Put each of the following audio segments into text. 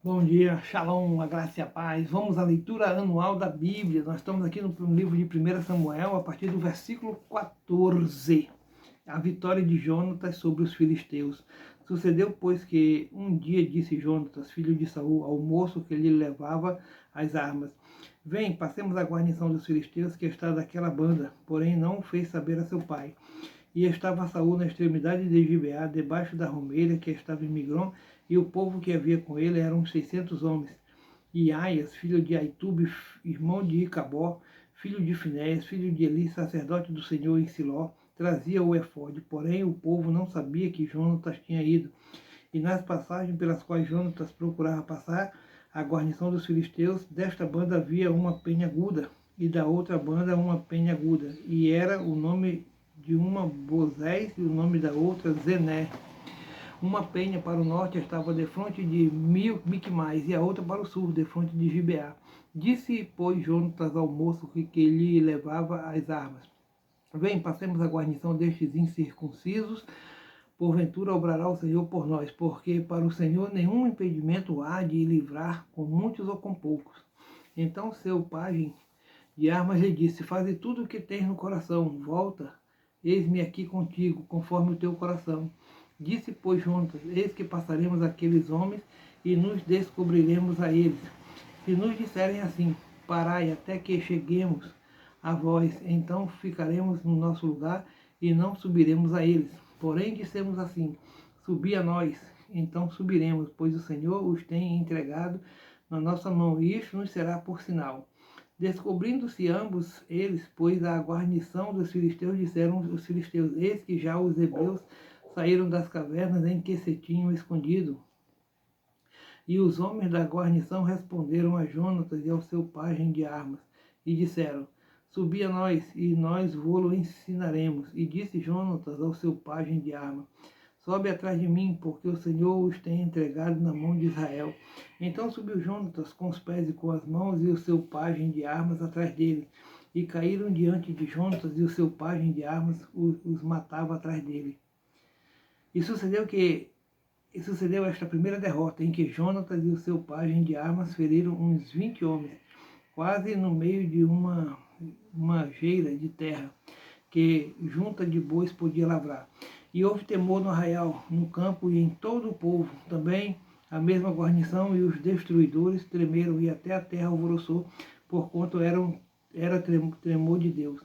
Bom dia, Shalom, a graça e a paz. Vamos à leitura anual da Bíblia. Nós estamos aqui no livro de 1 Samuel, a partir do versículo 14. A vitória de Jonatas sobre os filisteus. Sucedeu, pois, que um dia disse Jonatas, filho de Saul, ao moço que lhe levava as armas: Vem, passemos a guarnição dos filisteus que está daquela banda. Porém não o fez saber a seu pai. E estava Saul na extremidade de Gibeá, debaixo da romeira que estava em Migron, e o povo que havia com ele eram uns 600 homens. E Aias, filho de Aitube, irmão de Icabó, filho de Finéias, filho de Eli, sacerdote do Senhor em Siló, trazia o efode. Porém o povo não sabia que Jonatas tinha ido. E nas passagens pelas quais Jonatas procurava passar a guarnição dos filisteus, desta banda havia uma penha aguda, e da outra banda uma penha aguda, e era o nome de uma Bozés e o nome da outra Zené. Uma penha para o norte estava defronte de Micmais, e a outra para o sul, defronte de Gibeá. Disse, pois, Jonatas ao moço que lhe levava as armas: Vem, passemos a guarnição destes incircuncisos, porventura obrará o Senhor por nós, porque para o Senhor nenhum impedimento há de livrar com muitos ou com poucos. Então seu pajem de armas lhe disse: Faze tudo o que tens no coração, volta, eis-me aqui contigo, conforme o teu coração. Disse, pois, Jonatas: Eis que passaremos aqueles homens e nos descobriremos a eles. Se nos disserem assim: Parai até que cheguemos a vós, então ficaremos no nosso lugar e não subiremos a eles. Porém dissemos assim: Subi a nós, então subiremos, pois o Senhor os tem entregado na nossa mão, e isto nos será por sinal. Descobrindo-se ambos eles, pois a guarnição dos filisteus, disseram os filisteus: Eis que já os hebreus saíram das cavernas em que se tinham escondido. E os homens da guarnição responderam a Jonatas e ao seu pajem de armas, e disseram: Subi a nós, e nós vô-lo ensinaremos. E disse Jonatas ao seu pajem de armas: Sobe atrás de mim, porque o Senhor os tem entregado na mão de Israel. Então subiu Jonatas com os pés e com as mãos, e o seu pajem de armas atrás dele. E caíram diante de Jonatas, e o seu pajem de armas os matava atrás dele. E sucedeu esta primeira derrota, em que Jonatas e o seu pajem de armas feriram uns 20 homens, quase no meio de uma geira de terra, que junta de bois podia lavrar. E houve temor no arraial, no campo e em todo o povo. Também a mesma guarnição e os destruidores tremeram, e até a terra alvoroçou, porquanto era tremor de Deus.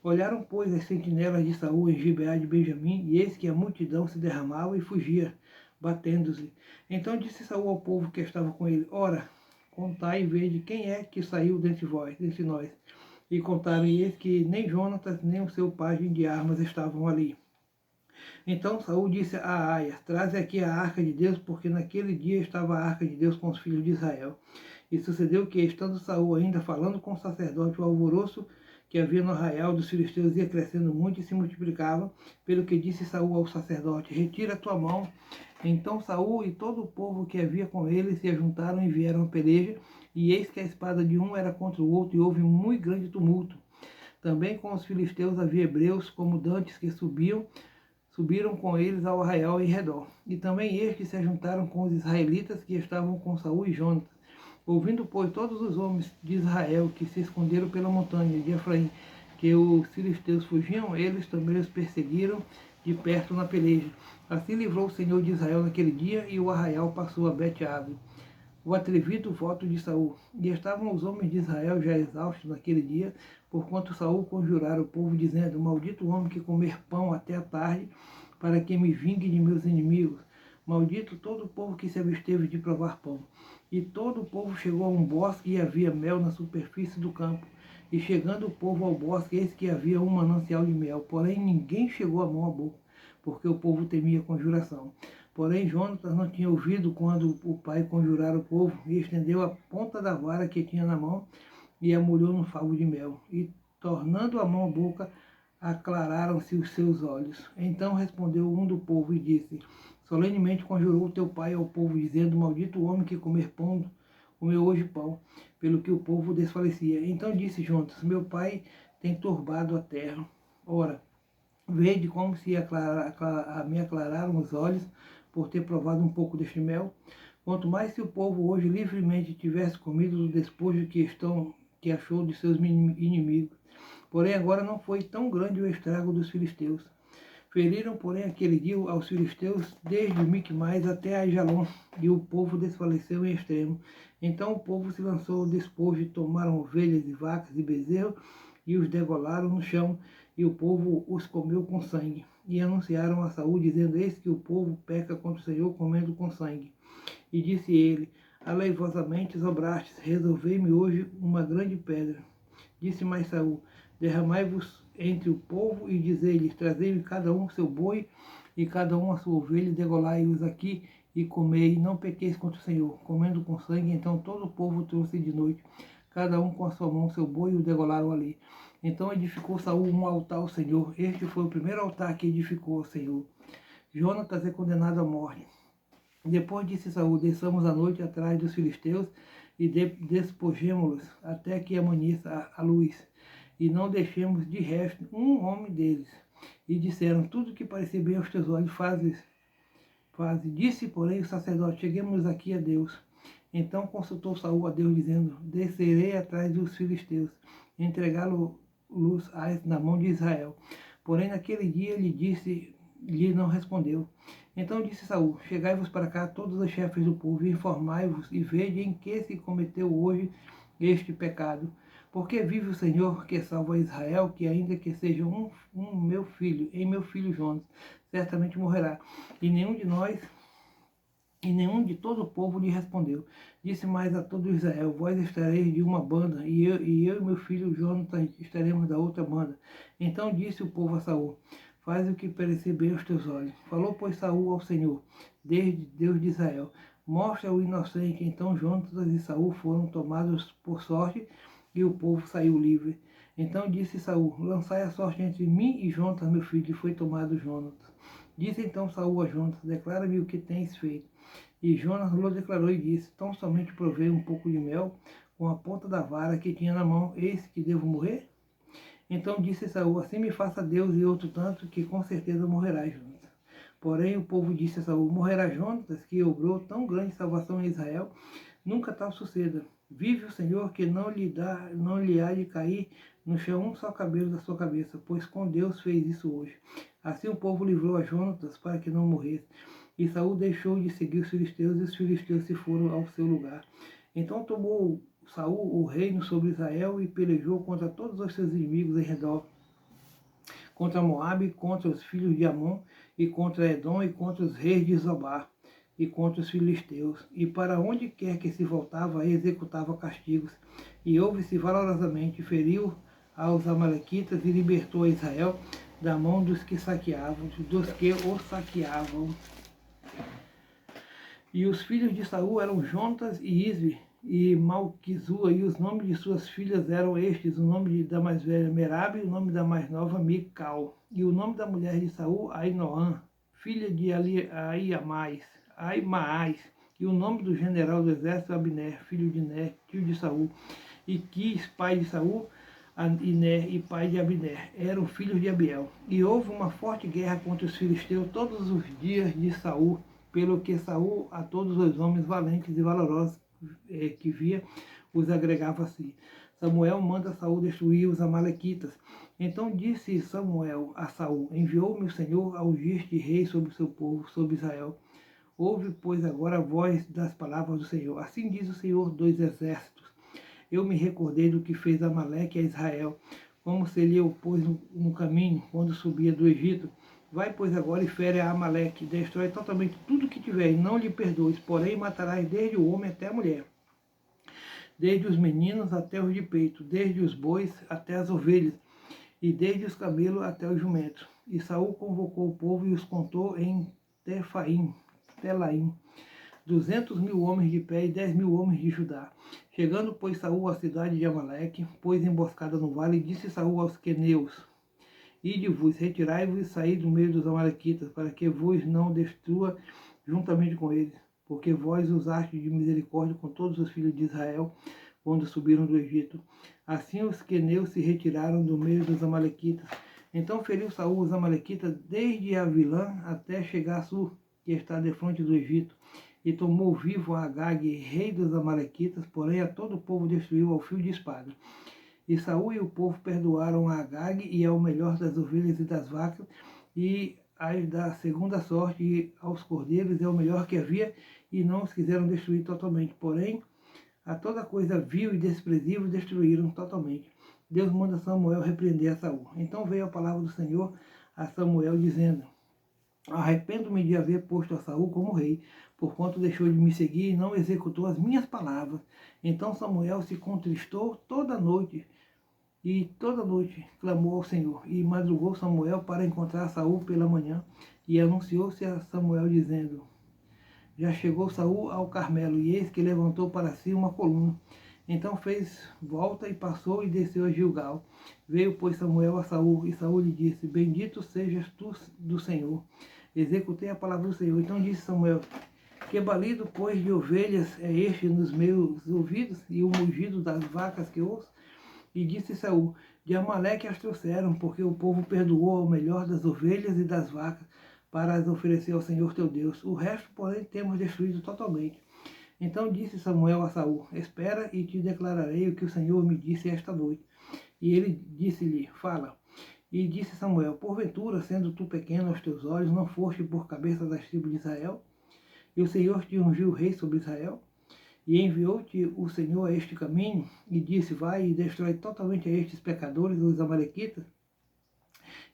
Olharam, pois, as sentinelas de Saul em Gibeá de Benjamim, e eis que a multidão se derramava e fugia, batendo-se. Então disse Saul ao povo que estava com ele: Ora, contai e vede quem é que saiu dentre nós. E contaram, e eis que nem Jonatas nem o seu pajem de armas estavam ali. Então Saul disse a Aias: Traze aqui a arca de Deus, porque naquele dia estava a arca de Deus com os filhos de Israel. E sucedeu que, estando Saul ainda falando com o sacerdote, o alvoroço que havia no arraial dos filisteus ia crescendo muito e se multiplicava, pelo que disse Saul ao sacerdote: Retira a tua mão. Então Saul e todo o povo que havia com ele se ajuntaram e vieram à peleja, e eis que a espada de um era contra o outro, e houve um muito grande tumulto. Também com os filisteus havia hebreus, como dantes, que subiram com eles ao arraial em redor. E também estes se ajuntaram com os israelitas que estavam com Saul e Jonatas. Ouvindo, pois, todos os homens de Israel que se esconderam pela montanha de Efraim, que os filisteus fugiam, eles também os perseguiram de perto na peleja. Assim livrou o Senhor de Israel naquele dia, e o arraial passou a Bet-Ave. O atrevido voto de Saul. E estavam os homens de Israel já exaustos naquele dia, porquanto Saul conjurara o povo, dizendo: Maldito o homem que comer pão até a tarde, para que me vingue de meus inimigos. Maldito todo o povo que se absteve de provar pão. E todo o povo chegou a um bosque, e havia mel na superfície do campo. E chegando o povo ao bosque, eis que havia um manancial de mel. Porém ninguém chegou a mão à boca, porque o povo temia a conjuração. Porém Jonatas não tinha ouvido quando o pai conjurara o povo, e estendeu a ponta da vara que tinha na mão, e a molhou no favo de mel. E, tornando a mão à boca, aclararam-se os seus olhos. Então respondeu um do povo e disse: Solenemente conjurou o teu pai ao povo, dizendo: Maldito o homem que comer pão, comeu hoje pão, pelo que o povo desfalecia. Então disse Jonatas: Meu pai tem turbado a terra. Ora, vede como se me aclararam os olhos, por ter provado um pouco deste mel. Quanto mais se o povo hoje livremente tivesse comido do despojo que achou de seus inimigos. Porém agora não foi tão grande o estrago dos filisteus. Feriram, porém, aquele dia aos filisteus, desde Micmais até Aijalon, e o povo desfaleceu em extremo. Então o povo se lançou ao despojo, e tomaram ovelhas e vacas e bezerros, e os degolaram no chão, e o povo os comeu com sangue. E anunciaram a Saul, dizendo: Eis que o povo peca contra o Senhor, comendo com sangue. E disse ele: Aleivosamente obrastes, resolvei-me hoje uma grande pedra. Disse mais Saul: Derramai-vos entre o povo e dizei-lhes: Trazei-me cada um seu boi e cada um a sua ovelha, e degolai-os aqui e comei, não pequeis contra o Senhor, comendo com sangue. Então todo o povo trouxe de noite, cada um com a sua mão seu boi, e o degolaram ali. Então edificou Saul um altar ao Senhor. Este foi o primeiro altar que edificou ao Senhor. Jonatas é condenado à morte. Depois disse Saul: Desçamos a noite atrás dos filisteus e despojemo-los até que amanheça a luz, e não deixemos de resto um homem deles. E disseram: Tudo que parecer bem aos teus olhos fazes. Disse, porém, o sacerdote: Cheguemos aqui a Deus. Então consultou Saul a Deus, dizendo: Descerei atrás dos filisteus, entregá-los na mão de Israel. Porém, naquele dia lhe não respondeu. Então disse Saul: Chegai-vos para cá todos os chefes do povo, e informai-vos, e vede em que se cometeu hoje este pecado. Porque vive o Senhor que salva Israel, que ainda que seja meu filho, em meu filho Jonas, certamente morrerá. E nenhum de todo o povo lhe respondeu. Disse mais a todo Israel: Vós estareis de uma banda, e eu e meu filho Jonatas estaremos da outra banda. Então disse o povo a Saul: Faz o que parecer bem aos teus olhos. Falou, pois, Saul ao Senhor, desde Deus de Israel: Mostra o inocente. Então Jonatas e Saul foram tomados por sorte, e o povo saiu livre. Então disse Saul: Lançai a sorte entre mim e Jonatas, meu filho. E foi tomado Jonatas. Disse então Saul a Jonatas: Declara-me o que tens feito. E Jonas lhe declarou e disse: Tão somente provei um pouco de mel com a ponta da vara que tinha na mão, eis que devo morrer? Então disse Saul: Assim me faça Deus e outro tanto, que com certeza morrerá Jonas. Porém o povo disse a Saul: Morrerá Jonas, que obrou tão grande salvação em Israel? Nunca tal suceda. Vive o Senhor, que não lhe há de cair no chão um só cabelo da sua cabeça, pois com Deus fez isso hoje. Assim o povo livrou a Jonatas para que não morresse. E Saul deixou de seguir os filisteus, e os filisteus se foram ao seu lugar. Então tomou Saul o reino sobre Israel e pelejou contra todos os seus inimigos em redor, contra Moabe, contra os filhos de Amon, e contra Edom, e contra os reis de Zobá, e contra os filisteus. E para onde quer que se voltava, executava castigos. E houve-se valorosamente, feriu aos amalequitas e libertou a Israel da mão dos que o saqueavam. E os filhos de Saul eram Jonatas e Isvi e Malquizua, e os nomes de suas filhas eram estes: o nome da mais velha Merabe, o nome da mais nova Mical, e o nome da mulher de Saul Ainoã, filha de Aimaás, e o nome do general do exército Abner, filho de Ner, tio de Saul, e Quis, pai de Saul, e Ner, e pai de Abner, eram filhos de Abiel. E houve uma forte guerra contra os filisteus todos os dias de Saul, pelo que Saul a todos os homens valentes e valorosos que via, os agregava a si. Samuel manda Saul destruir os amalequitas. Então disse Samuel a Saul: Enviou-me o Senhor a ungir-te rei sobre o seu povo, sobre Israel. Ouve, pois, agora a voz das palavras do Senhor. Assim diz o Senhor dos exércitos: Eu me recordei do que fez Amaleque a Israel, como se lhe opôs no caminho, quando subia do Egito. Vai, pois, agora e fere a Amaleque, destrói totalmente tudo que tiver, e não lhe perdoes, porém matarás desde o homem até a mulher, desde os meninos até os de peito, desde os bois até as ovelhas, e desde os camelos até os jumentos. E Saul convocou o povo e os contou em Telaim, 200.000 homens de pé e 10.000 homens de Judá. Chegando, pois, Saul à cidade de Amaleque, pôs emboscada no vale, e disse Saul aos queneus: Ide-vos, retirai-vos e saí do meio dos amalequitas, para que vos não destrua juntamente com eles, porque vós usastes de misericórdia com todos os filhos de Israel, quando subiram do Egito. Assim os queneus se retiraram do meio dos amalequitas. Então feriu Saul os amalequitas desde Avilã até chegar a Sur, que está defronte do Egito, e tomou vivo a Agag, rei dos amalequitas, porém a todo o povo destruiu ao fio de espada. E Saul e o povo perdoaram a Agag e ao melhor das ovelhas e das vacas, e as da segunda sorte e aos cordeiros e ao melhor que havia, e não os quiseram destruir totalmente. Porém, a toda coisa vil e desprezível destruíram totalmente. Deus manda Samuel repreender a Saul. Então veio a palavra do Senhor a Samuel, dizendo: arrependo-me de haver posto a Saul como rei, porquanto deixou de me seguir e não executou as minhas palavras. Então Samuel se contristou toda noite, e toda noite clamou ao Senhor. E madrugou Samuel para encontrar Saul pela manhã, e anunciou-se a Samuel, dizendo: já chegou Saul ao Carmelo, e eis que levantou para si uma coluna. Então fez volta e passou e desceu a Gilgal. Veio, pois, Samuel a Saul, e Saul lhe disse: bendito sejas tu do Senhor. Executei a palavra do Senhor. Então disse Samuel: que balido, pois, de ovelhas é este nos meus ouvidos, e o mugido das vacas que ouço? E disse Saul: de Amaleque as trouxeram, porque o povo perdoou ao melhor das ovelhas e das vacas, para as oferecer ao Senhor teu Deus. O resto, porém, temos destruído totalmente. Então disse Samuel a Saul: espera e te declararei o que o Senhor me disse esta noite. E ele disse-lhe: fala. E disse Samuel: porventura, sendo tu pequeno aos teus olhos, não foste por cabeça das tribos de Israel? E o Senhor te ungiu rei sobre Israel? E enviou-te o Senhor a este caminho, e disse: vai e destrói totalmente a estes pecadores, os amalequitas,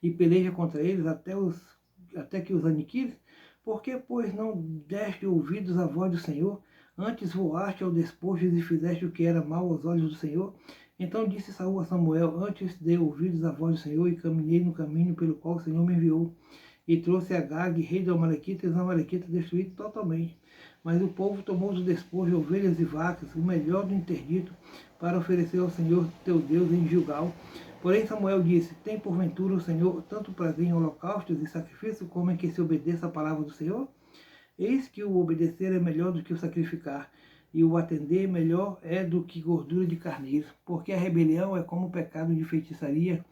e peleja contra eles até que os aniquiles? Por que, pois, não deste ouvidos à voz do Senhor? Antes voaste ao despojo e fizeste o que era mal aos olhos do Senhor? Então disse Saul a Samuel: antes dei ouvidos à voz do Senhor, e caminhei no caminho pelo qual o Senhor me enviou. E trouxe Agag, rei do Amalequita, e os Amalequitas destruídos totalmente. Mas o povo tomou do despojo ovelhas e vacas, o melhor do interdito, para oferecer ao Senhor teu Deus em Gilgal. Porém Samuel disse: tem porventura o Senhor tanto prazer em holocaustos e sacrifícios, como em que se obedeça a palavra do Senhor? Eis que o obedecer é melhor do que o sacrificar, e o atender melhor é do que gordura de carneiro. Porque a rebelião é como o pecado de feitiçaria,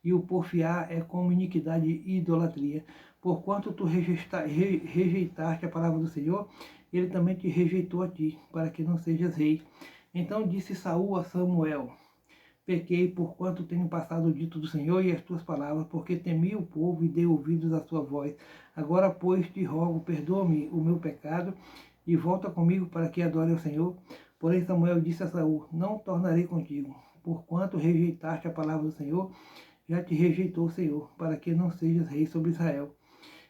e o porfiar é como iniquidade e idolatria. Porquanto tu rejeitaste a palavra do Senhor, ele também te rejeitou a ti, para que não sejas rei. Então disse Saul a Samuel: pequei, porquanto tenho passado o dito do Senhor e as tuas palavras, porque temi o povo e dei ouvidos à sua voz. Agora, pois, te rogo, perdoa-me o meu pecado e volta comigo para que adore ao Senhor. Porém Samuel disse a Saul: não tornarei contigo, porquanto rejeitaste a palavra do Senhor, já te rejeitou o Senhor, para que não sejas rei sobre Israel.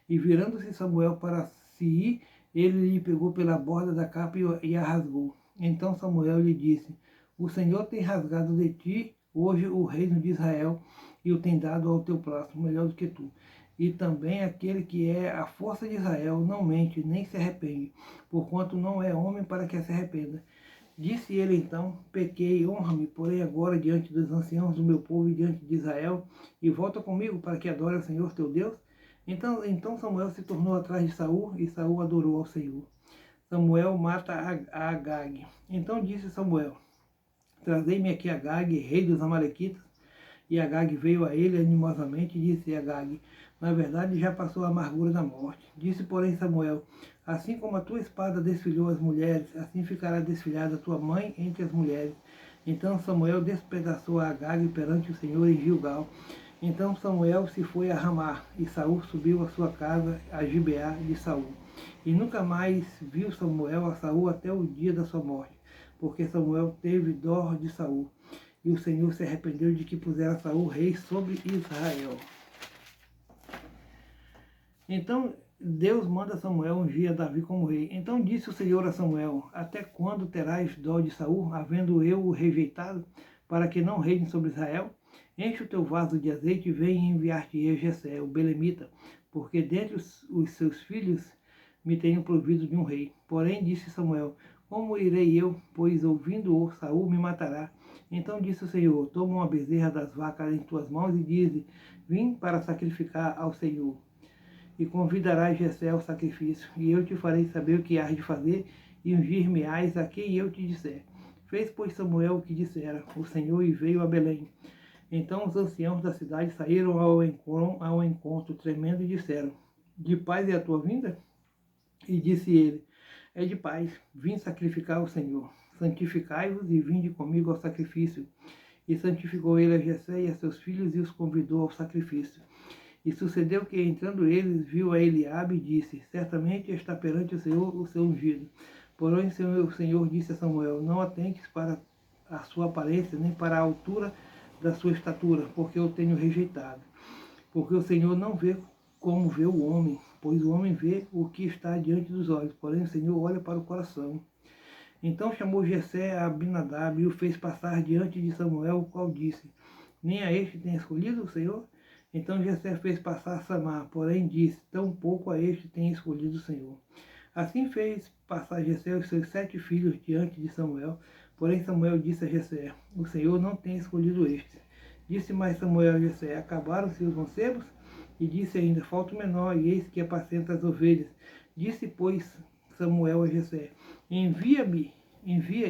E virando-se Samuel para se ir, ele lhe pegou pela borda da capa e a rasgou. Então Samuel lhe disse: o Senhor tem rasgado de ti hoje o reino de Israel, e o tem dado ao teu próximo, melhor do que tu. E também aquele que é a força de Israel não mente, nem se arrepende, porquanto não é homem para que se arrependa. Disse ele então: pequei, honra-me, porém agora diante dos anciãos do meu povo e diante de Israel, e volta comigo para que adore ao Senhor teu Deus. Então Samuel se tornou atrás de Saul, e Saul adorou ao Senhor. Samuel mata a Agag. Então disse Samuel: trazei-me aqui Agag, rei dos amalequitas. E Agag veio a ele animosamente e disse a Agag: na verdade já passou a amargura da morte. Disse, porém, Samuel: assim como a tua espada desfilhou as mulheres, assim ficará desfilhada a tua mãe entre as mulheres. Então Samuel despedaçou a Agag perante o Senhor em Gilgal. Então Samuel se foi a Ramá, e Saul subiu à sua casa, a Gibeá de Saul. E nunca mais viu Samuel a Saul até o dia da sua morte, porque Samuel teve dó de Saul. E o Senhor se arrependeu de que pusera Saul rei sobre Israel. Então Deus manda Samuel ungir a Davi como rei. Então disse o Senhor a Samuel: até quando terás dó de Saul, havendo eu o rejeitado, para que não reine sobre Israel? Enche o teu vaso de azeite e vem enviar-te-ei Jessé, o belemita, porque dentre os seus filhos me tenho provido de um rei. Porém disse Samuel: como irei eu, pois ouvindo-o Saul me matará? Então disse o Senhor: toma uma bezerra das vacas em tuas mãos e dize: vim para sacrificar ao Senhor. E convidarás Jessé ao sacrifício, e eu te farei saber o que hás de fazer, e ungir-me-ás a quem eu te disser. Fez, pois, Samuel o que dissera o Senhor, e veio a Belém. Então os anciãos da cidade saíram ao encontro tremendo e disseram: de paz é a tua vinda? E disse ele: é de paz. Vim sacrificar ao Senhor. Santificai-vos e vinde comigo ao sacrifício. E santificou ele a Jessé e a seus filhos e os convidou ao sacrifício. E sucedeu que, entrando eles, viu a Eliabe e disse: certamente está perante o Senhor o seu ungido. Porém o Senhor disse a Samuel: não atentes para a sua aparência, nem para a altura da sua estatura, porque eu tenho rejeitado. Porque o Senhor não vê como vê o homem, pois o homem vê o que está diante dos olhos, porém o Senhor olha para o coração. Então chamou Jessé a Abinadab e o fez passar diante de Samuel, o qual disse: nem a este tem escolhido o Senhor? Então Jessé fez passar Samar, porém disse: tampouco a este tem escolhido o Senhor. Assim fez passar Jessé os seus 7 filhos diante de Samuel, porém Samuel disse a Jessé: o Senhor não tem escolhido estes. Disse mais Samuel a Jessé: acabaram-se os mancebos? E disse ainda: falta o menor, e eis que apacenta as ovelhas. Disse, pois, Samuel a Jessé: envia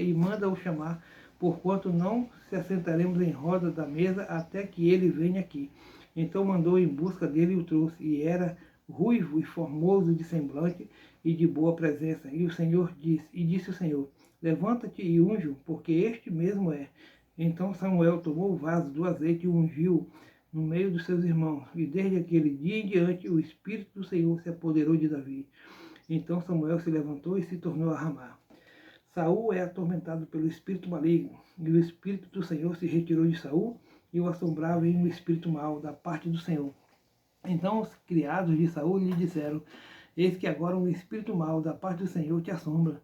e manda-o chamar, porquanto não se assentaremos em roda da mesa até que ele venha aqui. Então mandou em busca dele e o trouxe, e era ruivo e formoso de semblante e de boa presença. E disse o Senhor: levanta-te e unge-o, porque este mesmo é. Então Samuel tomou o vaso do azeite e ungiu no meio dos seus irmãos. E desde aquele dia em diante o Espírito do Senhor se apoderou de Davi. Então Samuel se levantou e se tornou a Ramá. Saul é atormentado pelo espírito maligno, e o Espírito do Senhor se retirou de Saul e o assombrava em um espírito mau da parte do Senhor. Então os criados de Saul lhe disseram: eis que agora um espírito mau da parte do Senhor te assombra.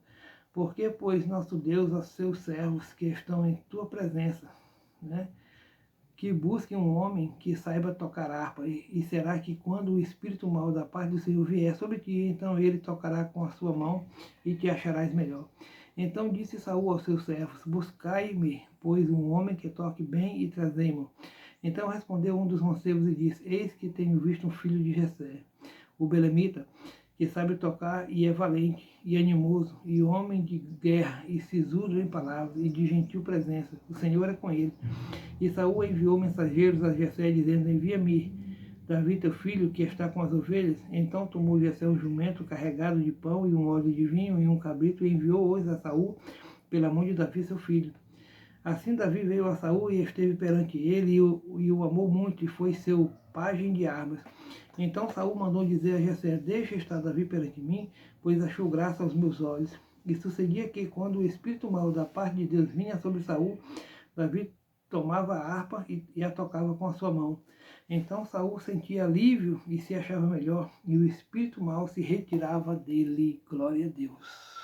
Porque, pois, nosso Deus aos seus servos que estão em tua presença, né, que busquem um homem que saiba tocar harpa, e será que quando o espírito mau da parte do Senhor vier sobre ti, então ele tocará com a sua mão e te acharás melhor. Então disse Saul aos seus servos: buscai-me, pois, um homem que toque bem, e trazei-mo. Então respondeu um dos mancebos e disse: eis que tenho visto um filho de Jessé, o belemita, que sabe tocar e é valente e animoso, e homem de guerra, e sisudo em palavras, e de gentil presença. O Senhor é com ele. E Saul enviou mensageiros a Jessé, dizendo: envia-me Davi teu filho, que está com as ovelhas. Então tomou Jessé um jumento carregado de pão e um óleo de vinho e um cabrito, e enviou-os a Saul pela mão de Davi seu filho. Assim Davi veio a Saul e esteve perante ele, e o amou muito, e foi seu pajem de armas. Então Saul mandou dizer a Jessé: deixa estar Davi perante mim, pois achou graça aos meus olhos. E sucedia que, quando o espírito mau da parte de Deus vinha sobre Saul, Davi tomava a harpa e a tocava com a sua mão. Então Saul sentia alívio e se achava melhor, e o espírito mau se retirava dele. Glória a Deus.